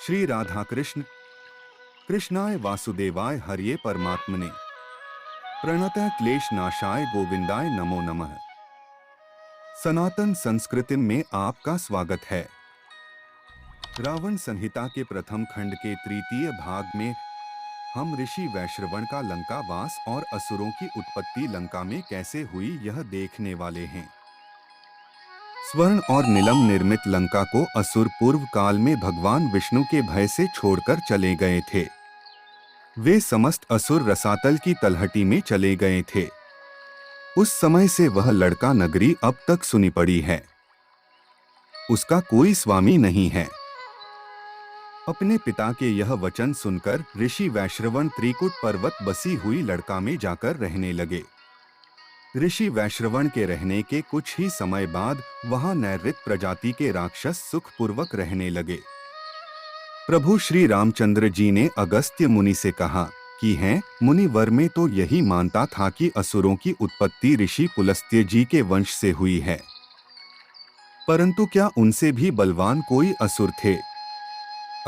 श्री राधा कृष्ण कृष्णाय वासुदेवाय हरिये परमात्मने प्रणतः क्लेश नाशाय गोविंदाय नमो नमः। सनातन संस्कृति में आपका स्वागत है। रावण संहिता के प्रथम खंड के तृतीय भाग में हम ऋषि वैश्रवण का लंका वास और असुरों की उत्पत्ति लंका में कैसे हुई यह देखने वाले हैं। स्वर्ण और नीलम निर्मित लंका को असुर पूर्व काल में भगवान विष्णु के भय से छोड़कर चले गए थे। वे समस्त असुर रसातल की तलहटी में चले गए थे। उस समय से वह लड़का नगरी अब तक सुनी पड़ी है। उसका कोई स्वामी नहीं है। अपने पिता के यह वचन सुनकर ऋषि वैश्रवण त्रिकुट पर्वत बसी हुई लड़का में जाकर रहने लगे। ऋषि वैश्रवण के रहने के कुछ ही समय बाद वहां नैऋत प्रजाति के राक्षस सुखपूर्वक रहने लगे। प्रभु श्री रामचंद्र जी ने अगस्त्य मुनि से कहा कि हैं मुनिवर, में तो यही मानता था कि असुरों की उत्पत्ति ऋषि पुलस्त्य जी के वंश से हुई है, परंतु क्या उनसे भी बलवान कोई असुर थे?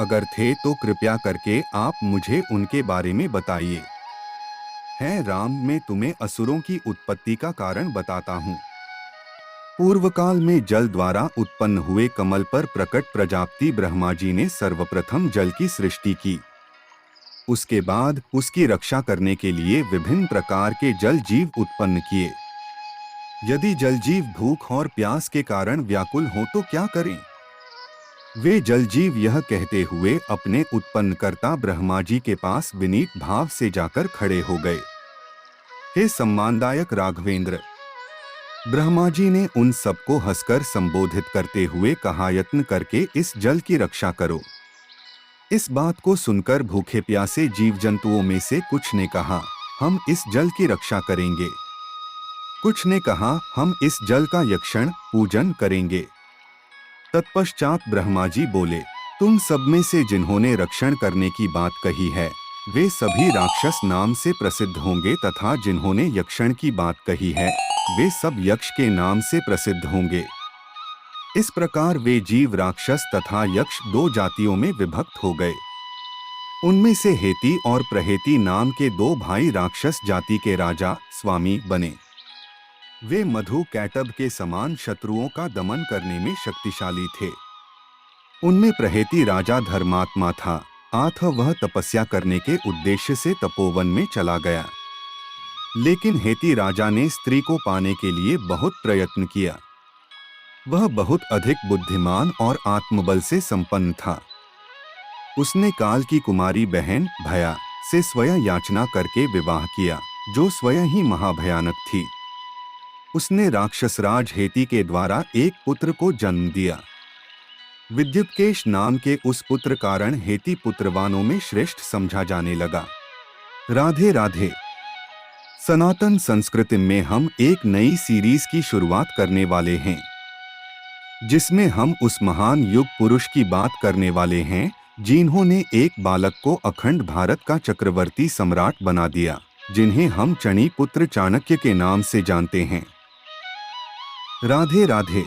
अगर थे तो कृपया करके आप मुझे उनके बारे में बताइए। है राम, मैं तुम्हें असुरों की उत्पत्ति का कारण बताता हूँ। पूर्व काल में जल द्वारा उत्पन्न हुए कमल पर प्रकट प्रजापति ब्रह्मा जी ने सर्वप्रथम जल की सृष्टि की। उसके बाद उसकी रक्षा करने के लिए विभिन्न प्रकार के जल जीव उत्पन्न किए। यदि जल जीव भूख और प्यास के कारण व्याकुल हो तो क्या करें? वे जल जीव यह कहते हुए अपने उत्पन्नकर्ता ब्रह्मा जी के पास विनीत भाव से जाकर खड़े हो गए। हे सम्मानदायक राघवेंद्र, ब्रह्मा जी ने उन सबको हंसकर संबोधित करते हुए कहा, यत्न करके इस जल की रक्षा करो। इस बात को सुनकर भूखे प्यासे जीव जंतुओं में से कुछ ने कहा, हम इस जल की रक्षा करेंगे। कुछ ने कहा, हम इस जल का यक्षण पूजन करेंगे। तत्पश्चात ब्रह्मा जी बोले, तुम सब में से जिन्होंने रक्षण करने की बात कही है वे सभी राक्षस नाम से प्रसिद्ध होंगे, तथा जिन्होंने यक्षण की बात कही है वे सब यक्ष के नाम से प्रसिद्ध होंगे। इस प्रकार वे जीव राक्षस तथा यक्ष दो जातियों में विभक्त हो गए। उनमें से हेती और प्रहेती नाम के दो भाई राक्षस जाति के राजा स्वामी बने। वे मधु कैटब के समान शत्रुओं का दमन करने में शक्तिशाली थे। उनमें प्रहेती राजा धर्मात्मा था, अतः वह तपस्या करने के उद्देश्य से तपोवन में चला गया। लेकिन हेती राजा ने स्त्री को पाने के लिए बहुत प्रयत्न किया। वह बहुत अधिक बुद्धिमान और आत्मबल से संपन्न था। उसने काल की कुमारी बहन भया से स्वयं याचना करके विवाह किया, जो स्वयं ही महाभयानक थी। उसने राक्षसराज हेती के द्वारा एक पुत्र को जन्म दिया। विद्युत्केश नाम के उस पुत्र कारण हेती पुत्रवानों में श्रेष्ठ समझा जाने लगा। राधे राधे। सनातन संस्कृति में हम एक नई सीरीज की शुरुआत करने वाले हैं, जिसमें हम उस महान युग पुरुष की बात करने वाले हैं जिन्होंने एक बालक को अखंड भारत का चक्रवर्ती सम्राट बना दिया, जिन्हें हम चणी पुत्र चाणक्य के नाम से जानते हैं। राधे राधे।